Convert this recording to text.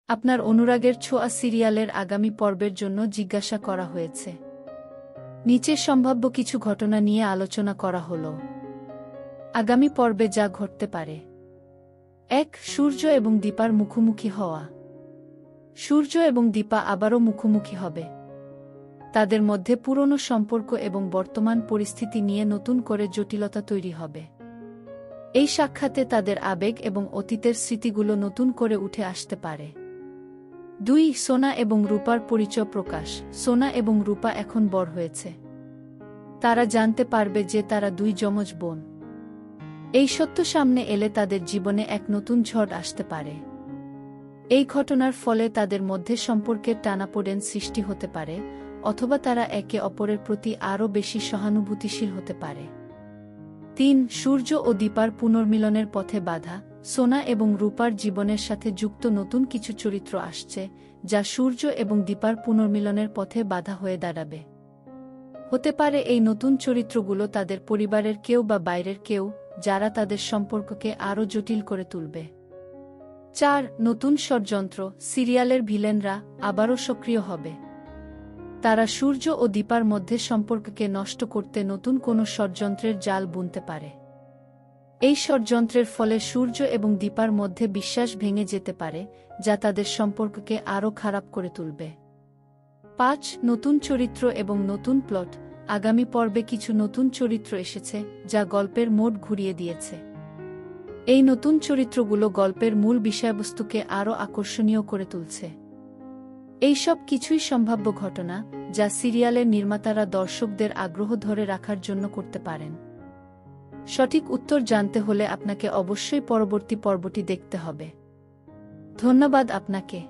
আপনার অনুরাগের ছোঁয়া সিরিয়ালের আগামী পর্বের জন্য জিজ্ঞাসা করা হয়েছে। নিচে সম্ভাব্য কিছু ঘটনা নিয়ে আলোচনা করা হল। আগামী পর্বে যা ঘটতে পারে। ১. সূর্য এবং দীপার মুখোমুখি হওয়া। সূর্য এবং দীপা আবারও মুখোমুখি হবে। তাদের মধ্যে পুরনো সম্পর্ক এবং বর্তমান পরিস্থিতি নিয়ে নতুন করে জটিলতা তৈরি হবে। এই সাক্ষাতে তাদের আবেগ এবং অতীতের স্মৃতিগুলো নতুন করে উঠে আসতে পারে। ২. সোনা এবং রূপার পরিচয় প্রকাশ। সোনা এবং রূপা এখন বড় হয়েছে। তারা জানতে পারবে যে তারা দুই যমজ বোন। এই সত্য সামনে এলে তাদের জীবনে এক নতুন ঝড় আসতে পারে। এই ঘটনার ফলে তাদের মধ্যে সম্পর্কের টানাপোড়েন সৃষ্টি হতে পারে, অথবা তারা একে অপরের প্রতি আরও বেশি সহানুভূতিশীল হতে পারে। ৩. সূর্য ও দীপার পুনর্মিলনের পথে বাধা। সোনা এবং রূপার জীবনের সাথে যুক্ত নতুন কিছু চরিত্র আসছে, যা সূর্য এবং দীপার পুনর্মিলনের পথে বাধা হয়ে দাঁড়াবে। হতে পারে এই নতুন চরিত্রগুলো তাদের পরিবারের কেউ বা বাইরের কেউ, যারা তাদের সম্পর্ককে আরও জটিল করে তুলবে। ৪. নতুন ষড়যন্ত্র। সিরিয়ালের ভিলেনরা আবারও সক্রিয় হবে। তারা সূর্য ও দীপার মধ্যে সম্পর্ককে নষ্ট করতে নতুন কোনো ষড়যন্ত্রের জাল বুনতে পারে। এই ষড়যন্ত্রের ফলে সূর্য এবং দীপার মধ্যে বিশ্বাস ভেঙে যেতে পারে, যা তাদের সম্পর্ককে আরও খারাপ করে তুলবে। ৫. নতুন চরিত্র এবং নতুন প্লট। আগামী পর্বে কিছু নতুন চরিত্র এসেছে, যা গল্পের মোড় ঘুরিয়ে দিয়েছে। এই নতুন চরিত্রগুলো গল্পের মূল বিষয়বস্তুকে আরও আকর্ষণীয় করে তুলছে। এই সব কিছুই সম্ভাব্য ঘটনা, যা সিরিয়ালের নির্মাতারা দর্শকদের আগ্রহ ধরে রাখার জন্য করতে পারেন। সঠিক উত্তর জানতে হলে আপনাকে অবশ্যই পরবর্তী পর্বটি দেখতে হবে। ধন্যবাদ আপনাকে।